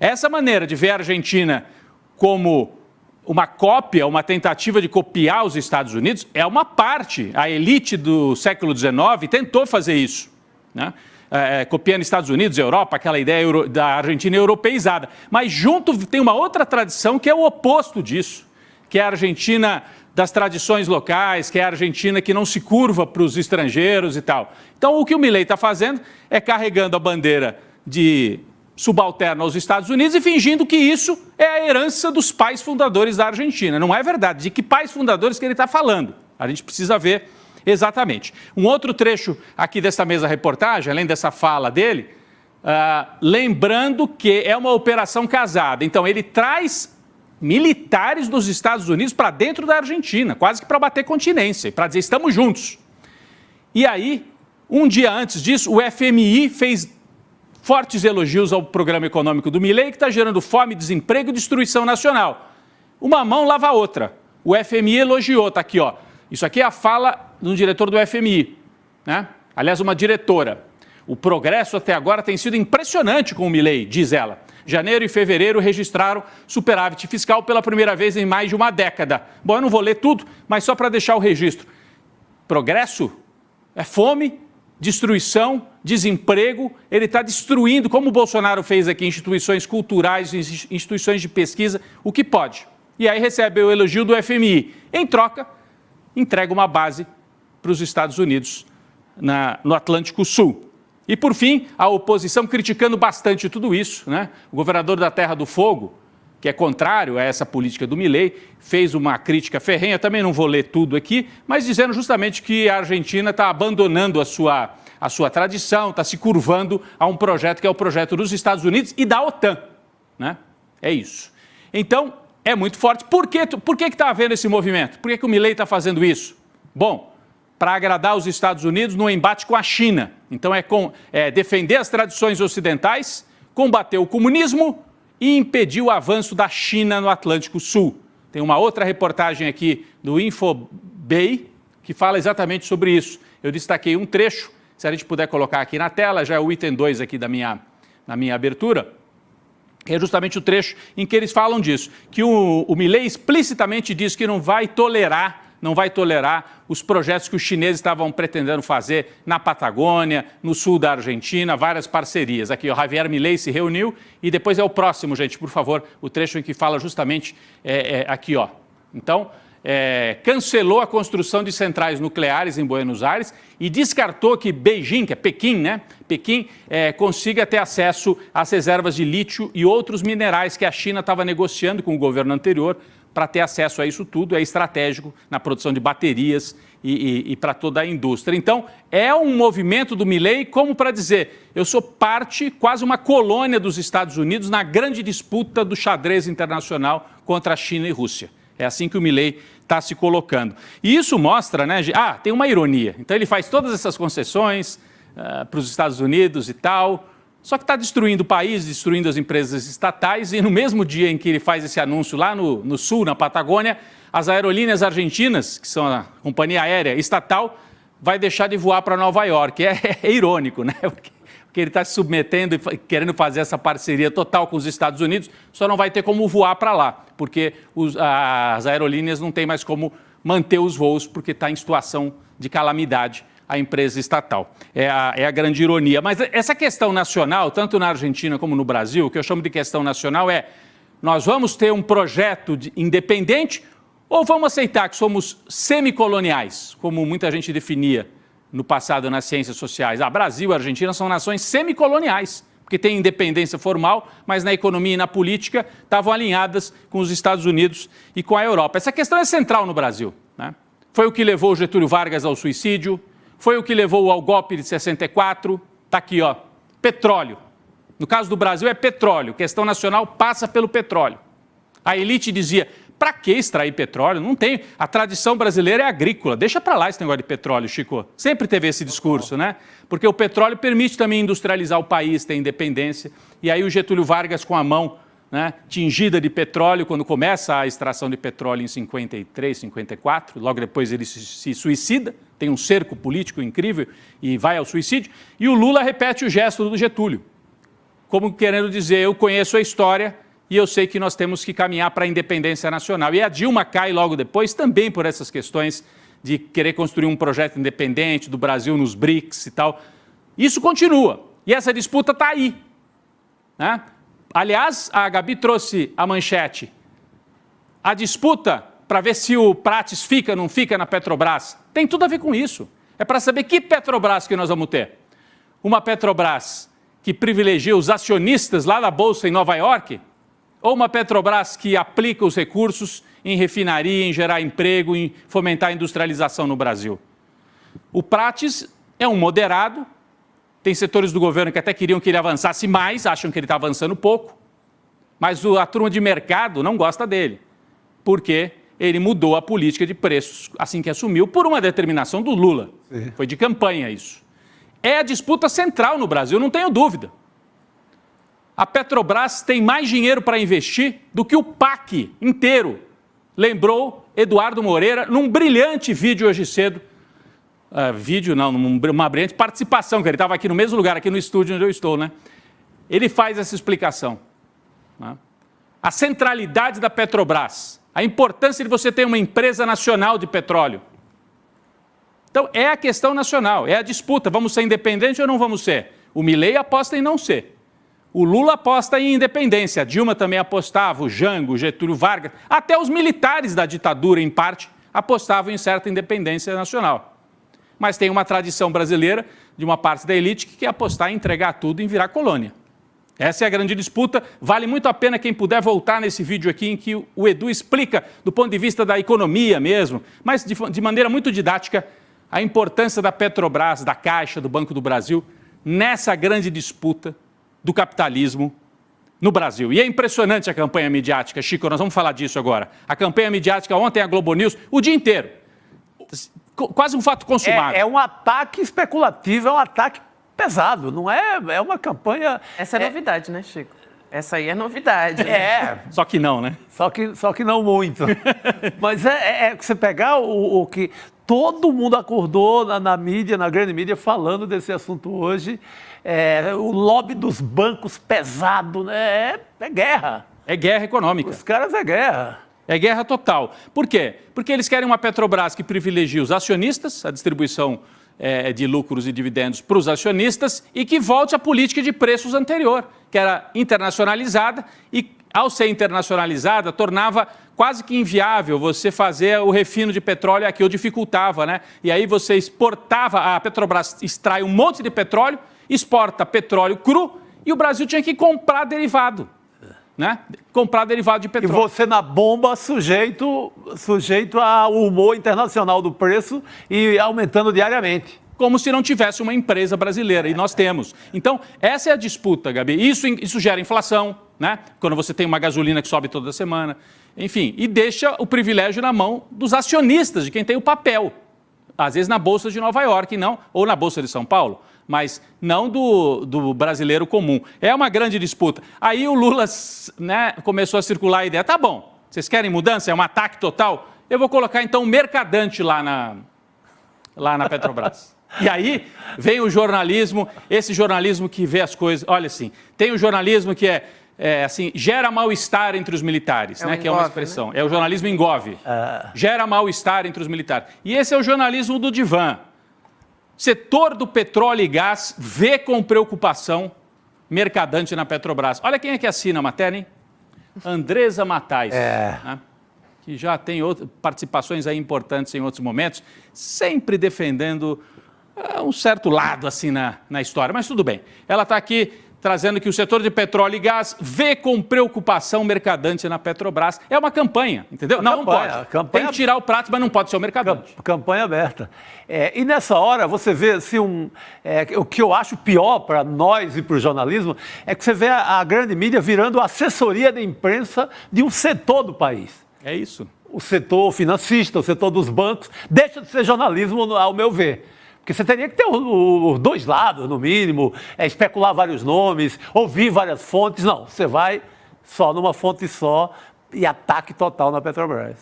Essa maneira de ver a Argentina como uma cópia, uma tentativa de copiar os Estados Unidos, é uma parte. A elite do século XIX tentou fazer isso, né? Copiando Estados Unidos, Europa, aquela ideia da Argentina europeizada. Mas junto tem uma outra tradição que é o oposto disso, que é a Argentina das tradições locais, que é a Argentina que não se curva para os estrangeiros e tal. Então, o que o Milei está fazendo é carregando a bandeira de subalterno aos Estados Unidos e fingindo que isso é a herança dos pais fundadores da Argentina. Não é verdade. De que pais fundadores que ele está falando? A gente precisa ver exatamente. Um outro trecho aqui dessa mesma reportagem, além dessa fala dele, lembrando que é uma operação casada. Então, ele traz militares dos Estados Unidos para dentro da Argentina, quase que para bater continência, para dizer estamos juntos. E aí, um dia antes disso, o FMI fez fortes elogios ao programa econômico do Milei, que está gerando fome, desemprego e destruição nacional. Uma mão lava a outra. O FMI elogiou, está aqui, ó. Isso aqui é a fala de um diretor do FMI, né? Aliás, uma diretora. O progresso até agora tem sido impressionante com o Milei, diz ela. Janeiro e fevereiro registraram superávit fiscal pela primeira vez em mais de uma década. Bom, eu não vou ler tudo, mas só para deixar o registro. Progresso é fome, destruição, desemprego. Ele está destruindo, como o Bolsonaro fez aqui, instituições culturais, instituições de pesquisa, o que pode. E aí recebe o elogio do FMI. Em troca, entrega uma base para os Estados Unidos no Atlântico Sul. E, por fim, a oposição criticando bastante tudo isso, né? O governador da Terra do Fogo, que é contrário a essa política do Milei, fez uma crítica ferrenha, também não vou ler tudo aqui, mas dizendo justamente que a Argentina está abandonando a sua tradição, está se curvando a um projeto que é o projeto dos Estados Unidos e da OTAN, né? É isso. Então, é muito forte. Por que está havendo esse movimento? Por que o Milei está fazendo isso? Bom, para agradar os Estados Unidos no embate com a China. Então, é defender as tradições ocidentais, combater o comunismo e impedir o avanço da China no Atlântico Sul. Tem uma outra reportagem aqui do Infobay que fala exatamente sobre isso. Eu destaquei um trecho, se a gente puder colocar aqui na tela, já é o item 2 aqui da minha abertura, é justamente o trecho em que eles falam disso, que o Milei explicitamente diz que não vai tolerar os projetos que os chineses estavam pretendendo fazer na Patagônia, no sul da Argentina, várias parcerias. Aqui o Javier Milei se reuniu e depois é o próximo, gente, por favor, o trecho em que fala justamente aqui, ó. Então, cancelou a construção de centrais nucleares em Buenos Aires e descartou que Beijing, que é Pequim, né? Pequim consiga ter acesso às reservas de lítio e outros minerais que a China estava negociando com o governo anterior para ter acesso a isso tudo. É estratégico na produção de baterias e para toda a indústria. Então, é um movimento do Milei como para dizer, eu sou parte, quase uma colônia dos Estados Unidos na grande disputa do xadrez internacional contra a China e Rússia. É assim que o Milei está se colocando. E isso mostra, né? Tem uma ironia. Então ele faz todas essas concessões para os Estados Unidos e tal, só que está destruindo o país, destruindo as empresas estatais, e no mesmo dia em que ele faz esse anúncio lá no sul, na Patagônia, as aerolíneas argentinas, que são a companhia aérea estatal, vai deixar de voar para Nova York. É irônico, né? Porque ele está se submetendo e querendo fazer essa parceria total com os Estados Unidos, só não vai ter como voar para lá, porque as aerolíneas não têm mais como manter os voos, porque está em situação de calamidade a empresa estatal. É a grande ironia. Mas essa questão nacional, tanto na Argentina como no Brasil, o que eu chamo de questão nacional nós vamos ter um projeto independente ou vamos aceitar que somos semicoloniais, como muita gente definia no passado nas ciências sociais. Brasil e Argentina são nações semicoloniais, porque têm independência formal, mas na economia e na política estavam alinhadas com os Estados Unidos e com a Europa. Essa questão é central no Brasil, né? Foi o que levou o Getúlio Vargas ao suicídio, foi o que levou ao golpe de 64, está aqui, ó, petróleo. No caso do Brasil é petróleo, questão nacional passa pelo petróleo. A elite dizia, para que extrair petróleo? Não tem. A tradição brasileira é agrícola. Deixa para lá esse negócio de petróleo, Chico. Sempre teve esse discurso, né? Porque o petróleo permite também industrializar o país, ter independência. E aí o Getúlio Vargas com a mão, né, tingida de petróleo, quando começa a extração de petróleo em 53, 54, logo depois ele se suicida, tem um cerco político incrível e vai ao suicídio. E o Lula repete o gesto do Getúlio. como querendo dizer, eu conheço a história e eu sei que nós temos que caminhar para a independência nacional. E a Dilma cai logo depois também por essas questões de querer construir um projeto independente do Brasil nos BRICS e tal. Isso continua. E essa disputa está aí, né? Aliás, a Gabi trouxe a manchete. A disputa para ver se o Prates fica ou não fica na Petrobras tem tudo a ver com isso. É para saber que Petrobras que nós vamos ter. Uma Petrobras que privilegia os acionistas lá da Bolsa em Nova York, ou uma Petrobras que aplica os recursos em refinaria, em gerar emprego, em fomentar a industrialização no Brasil. O Prates é um moderado, tem setores do governo que até queriam que ele avançasse mais, acham que ele está avançando pouco, mas a turma de mercado não gosta dele, porque ele mudou a política de preços assim que assumiu, por uma determinação do Lula. Sim. Foi de campanha isso. É a disputa central no Brasil, não tenho dúvida. A Petrobras tem mais dinheiro para investir do que o PAC inteiro, lembrou Eduardo Moreira num brilhante vídeo hoje cedo. Uma brilhante participação, que ele estava aqui no mesmo lugar, aqui no estúdio onde eu estou, né? Ele faz essa explicação, né? A centralidade da Petrobras, a importância de você ter uma empresa nacional de petróleo. Então, é a questão nacional, é a disputa. Vamos ser independentes ou não vamos ser? O Milei aposta em não ser. O Lula aposta em independência. A Dilma também apostava, o Jango, o Getúlio Vargas. Até os militares da ditadura, em parte, apostavam em certa independência nacional. Mas tem uma tradição brasileira de uma parte da elite que quer apostar em entregar tudo e em virar colônia. Essa é a grande disputa. Vale muito a pena quem puder voltar nesse vídeo aqui em que o Edu explica, do ponto de vista da economia mesmo, mas de maneira muito didática, a importância da Petrobras, da Caixa, do Banco do Brasil, nessa grande disputa do capitalismo no Brasil. E é impressionante a campanha midiática, Chico, nós vamos falar disso agora. A campanha midiática ontem, a Globo News, o dia inteiro. Quase um fato consumado. É um ataque especulativo, é um ataque pesado, não é? É uma campanha... Essa é novidade, né, Chico? Essa aí é novidade. Só que não, né? Só que não muito. Mas você pegar o que... Todo mundo acordou na mídia, na grande mídia, falando desse assunto hoje. O lobby dos bancos pesado, né? É guerra. É guerra econômica. Os caras é guerra. É guerra total. Por quê? Porque eles querem uma Petrobras que privilegie os acionistas, a distribuição de lucros e dividendos para os acionistas e que volte à política de preços anterior, que era internacionalizada e, ao ser internacionalizada, tornava quase que inviável você fazer o refino de petróleo aqui, ou dificultava, né? E aí você exportava, a Petrobras extrai um monte de petróleo, exporta petróleo cru e o Brasil tinha que comprar derivado, né? Comprar derivado de petróleo. E você na bomba sujeito ao humor internacional do preço e aumentando diariamente. Como se não tivesse uma empresa brasileira, e nós temos. Então, essa é a disputa, Gabi. Isso gera inflação, né? Quando você tem uma gasolina que sobe toda semana. Enfim, e deixa o privilégio na mão dos acionistas, de quem tem o papel. Às vezes na Bolsa de Nova York, não, ou na Bolsa de São Paulo, mas não do brasileiro comum. É uma grande disputa. Aí o Lula, né, começou a circular a ideia, tá bom, vocês querem mudança? É um ataque total? Eu vou colocar então um mercadante lá na Petrobras. E aí vem o jornalismo, esse jornalismo que vê as coisas, olha assim, tem o jornalismo que assim, gera mal-estar entre os militares, né, que é uma expressão, né? É o jornalismo engove, gera mal-estar entre os militares. E esse é o jornalismo do divã. Setor do petróleo e gás vê com preocupação mercadante na Petrobras. Olha quem é que assina a matéria, hein? Andresa Matais, né? Que já tem participações aí importantes em outros momentos, sempre defendendo um certo lado assim na história, mas tudo bem. Ela está aqui trazendo que o setor de petróleo e gás vê com preocupação mercadante na Petrobras. É uma campanha, entendeu? Não pode. Tem que tirar o prato, mas não pode ser o mercadante. Campanha aberta. E nessa hora, você vê assim, o que eu acho pior para nós e para o jornalismo é que você vê a grande mídia virando assessoria da imprensa de um setor do país. É isso. O setor financista, o setor dos bancos, deixa de ser jornalismo, ao meu ver. Porque você teria que ter os dois lados, no mínimo, especular vários nomes, ouvir várias fontes. Não, você vai só numa fonte só e ataque total na Petrobras.